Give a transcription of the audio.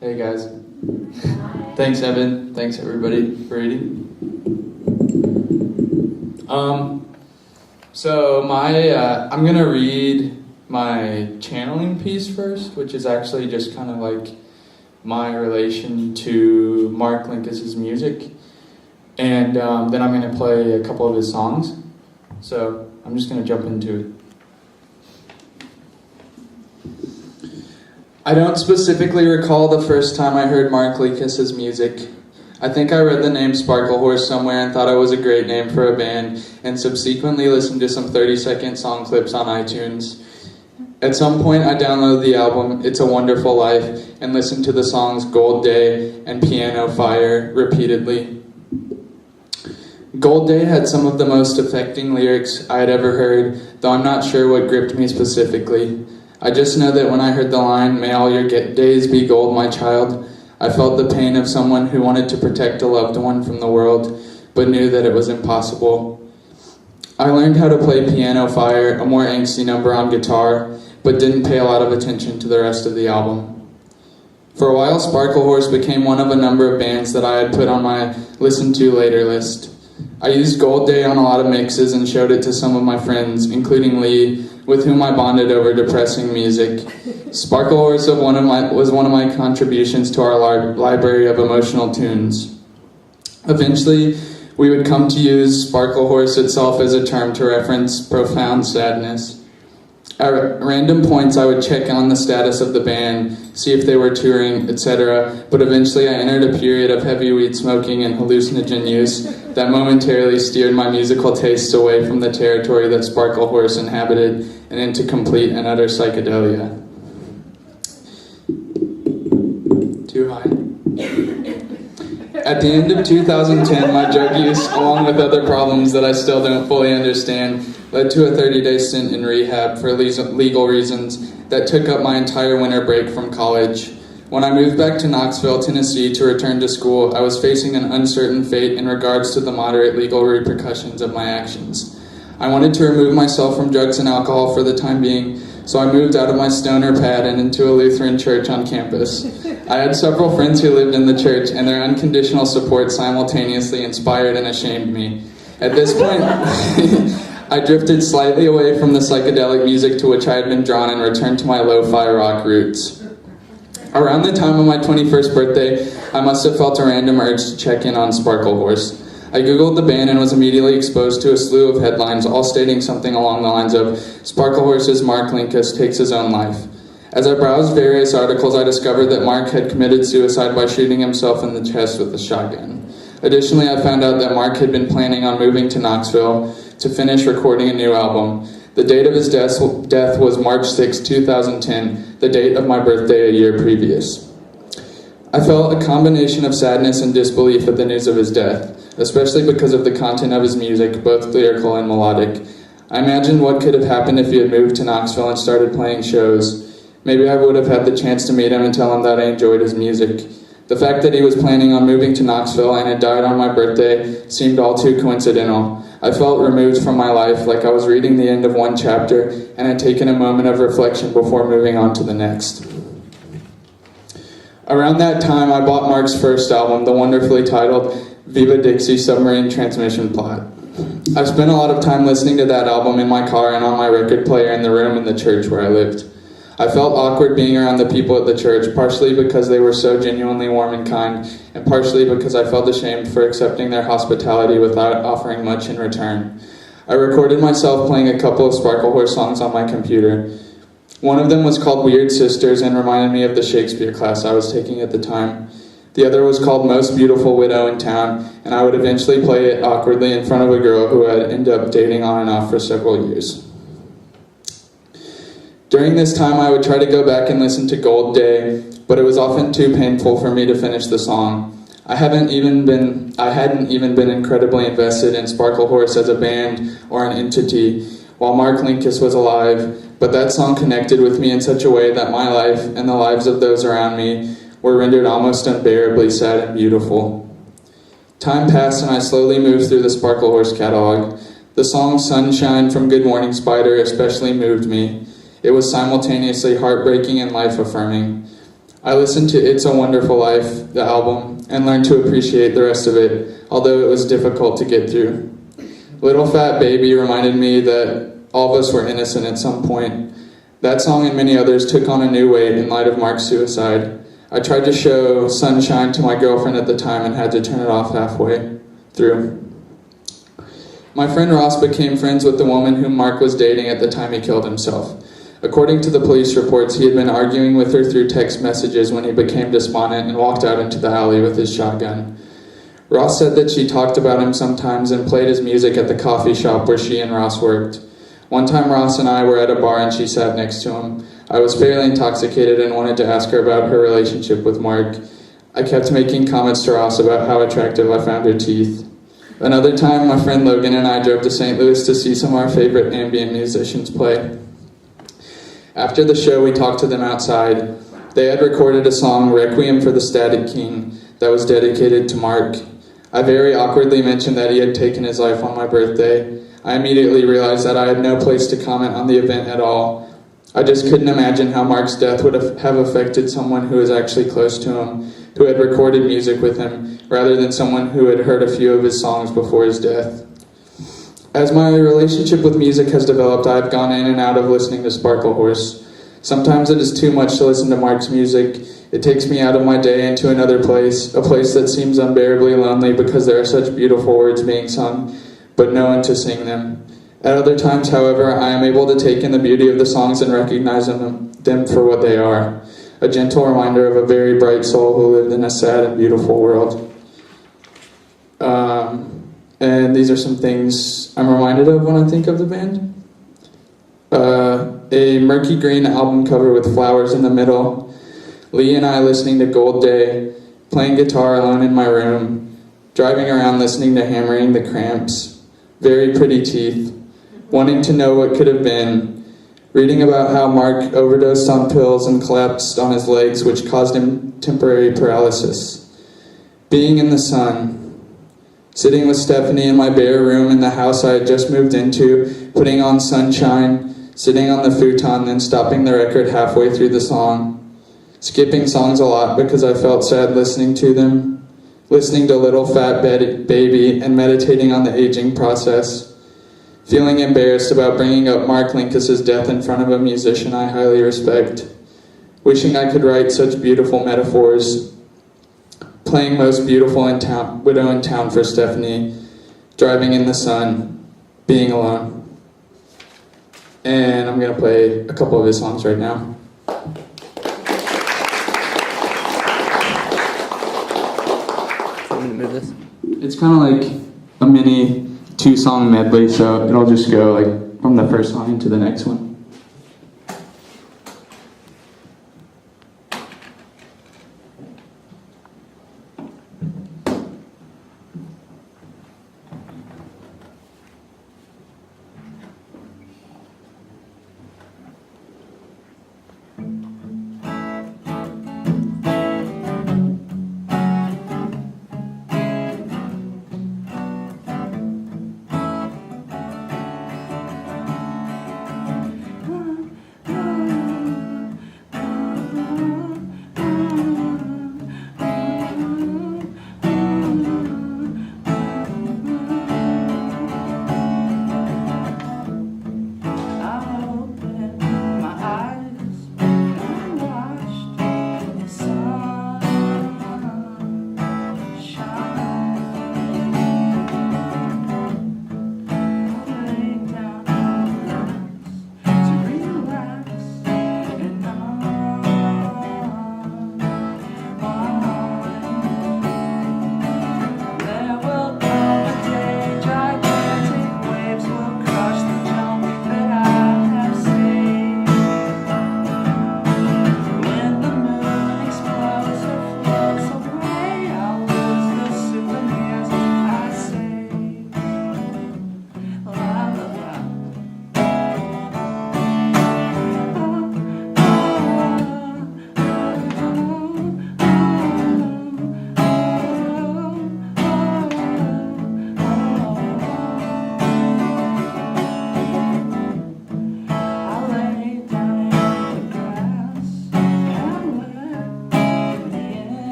Hey guys. Thanks Evan. Thanks everybody for reading. I'm gonna read my channeling piece first, which is actually just kind of like my relation to Mark Linkous' music, and then I'm gonna play a couple of his songs. So I'm just gonna jump into it. I don't specifically recall the first time I heard Mark Linkous' music. I think I read the name Sparkle Horse somewhere and thought it was a great name for a band, and subsequently listened to some 30-second song clips on iTunes. At some point I downloaded the album It's a Wonderful Life and listened to the songs Gold Day and Piano Fire repeatedly. Gold Day had some of the most affecting lyrics I had ever heard, though I'm not sure what gripped me specifically. I just know that when I heard the line, "May all your days be gold, my child," I felt the pain of someone who wanted to protect a loved one from the world, but knew that it was impossible. I learned how to play Piano Fire, a more angsty number on guitar, but didn't pay a lot of attention to the rest of the album. For a while, Sparkle Horse became one of a number of bands that I had put on my listen to later list. I used Gold Day on a lot of mixes and showed it to some of my friends, including Lee, with whom I bonded over depressing music. Sparkle Horse was one of my contributions to our library of emotional tunes. Eventually, we would come to use Sparkle Horse itself as a term to reference profound sadness. At random points, I would check on the status of the band, see if they were touring, etc., but eventually I entered a period of heavy weed smoking and hallucinogen use that momentarily steered my musical tastes away from the territory that Sparkle Horse inhabited and into complete and utter psychedelia. Too high? At the end of 2010, my drug use, along with other problems that I still don't fully understand, led to a 30-day stint in rehab for legal reasons that took up my entire winter break from college. When I moved back to Knoxville, Tennessee to return to school, I was facing an uncertain fate in regards to the moderate legal repercussions of my actions. I wanted to remove myself from drugs and alcohol for the time being, so I moved out of my stoner pad and into a Lutheran church on campus. I had several friends who lived in the church, and their unconditional support simultaneously inspired and ashamed me. At this point, I drifted slightly away from the psychedelic music to which I had been drawn and returned to my lo-fi rock roots. Around the time of my 21st birthday, I must have felt a random urge to check in on Sparkle Horse. I googled the band and was immediately exposed to a slew of headlines, all stating something along the lines of "Sparkle Horse's Mark Linkous takes his own life." As I browsed various articles, I discovered that Mark had committed suicide by shooting himself in the chest with a shotgun. Additionally, I found out that Mark had been planning on moving to Knoxville to finish recording a new album. The date of his death was March 6, 2010, the date of my birthday a year previous. I felt a combination of sadness and disbelief at the news of his death, especially because of the content of his music, both lyrical and melodic. I imagined what could have happened if he had moved to Knoxville and started playing shows. Maybe I would have had the chance to meet him and tell him that I enjoyed his music. The fact that he was planning on moving to Knoxville and had died on my birthday seemed all too coincidental. I felt removed from my life, like I was reading the end of one chapter and had taken a moment of reflection before moving on to the next. Around that time, I bought Mark's first album, the wonderfully titled Viva Dixie Submarine Transmission Plot. I've spent a lot of time listening to that album in my car and on my record player in the room in the church where I lived. I felt awkward being around the people at the church, partially because they were so genuinely warm and kind, and partially because I felt ashamed for accepting their hospitality without offering much in return. I recorded myself playing a couple of Sparkle Horse songs on my computer. One of them was called Weird Sisters and reminded me of the Shakespeare class I was taking at the time. The other was called Most Beautiful Widow in Town, and I would eventually play it awkwardly in front of a girl who I'd end up dating on and off for several years. During this time, I would try to go back and listen to Gold Day, but it was often too painful for me to finish the song. I hadn't even been incredibly invested in Sparkle Horse as a band or an entity while Mark Linkous was alive, but that song connected with me in such a way that my life and the lives of those around me were rendered almost unbearably sad and beautiful. Time passed and I slowly moved through the Sparkle Horse catalog. The song Sunshine from Good Morning Spider especially moved me. It was simultaneously heartbreaking and life-affirming. I listened to It's a Wonderful Life, the album, and learned to appreciate the rest of it, although it was difficult to get through. Little Fat Baby reminded me that all of us were innocent at some point. That song and many others took on a new weight in light of Mark's suicide. I tried to show Sunshine to my girlfriend at the time and had to turn it off halfway through. My friend Ross became friends with the woman whom Mark was dating at the time he killed himself. According to the police reports, he had been arguing with her through text messages when he became despondent and walked out into the alley with his shotgun. Ross said that she talked about him sometimes and played his music at the coffee shop where she and Ross worked. One time Ross and I were at a bar and she sat next to him. I was fairly intoxicated and wanted to ask her about her relationship with Mark. I kept making comments to Ross about how attractive I found her teeth. Another time, my friend Logan and I drove to St. Louis to see some of our favorite ambient musicians play. After the show, we talked to them outside. They had recorded a song, Requiem for the Static King, that was dedicated to Mark. I very awkwardly mentioned that he had taken his life on my birthday. I immediately realized that I had no place to comment on the event at all. I just couldn't imagine how Mark's death would have affected someone who was actually close to him, who had recorded music with him, rather than someone who had heard a few of his songs before his death. As my relationship with music has developed, I've gone in and out of listening to Sparkle Horse. Sometimes it is too much to listen to Mark's music. It takes me out of my day into another place, a place that seems unbearably lonely because there are such beautiful words being sung, but no one to sing them. At other times, however, I am able to take in the beauty of the songs and recognize them for what they are, a gentle reminder of a very bright soul who lived in a sad and beautiful world. And these are some things I'm reminded of when I think of the band. A murky green album cover with flowers in the middle. Lee and I listening to Gold Day, playing guitar alone in my room, driving around listening to Hammering the Cramps, very pretty teeth, wanting to know what could have been, reading about how Mark overdosed on pills and collapsed on his legs, which caused him temporary paralysis. Being in the sun. Sitting with Stephanie in my bare room in the house I had just moved into, putting on Sunshine, sitting on the futon, then stopping the record halfway through the song. Skipping songs a lot because I felt sad listening to them. Listening to Little Fat Baby and meditating on the aging process. Feeling embarrassed about bringing up Mark Linkous' death in front of a musician I highly respect. Wishing I could write such beautiful metaphors. Playing Most Beautiful Widow in Town for Stephanie, driving in the sun, being alone. And I'm going to play a couple of his songs right now. It's kind of like a mini 2-song medley, so it'll just go like from the first song into the next one.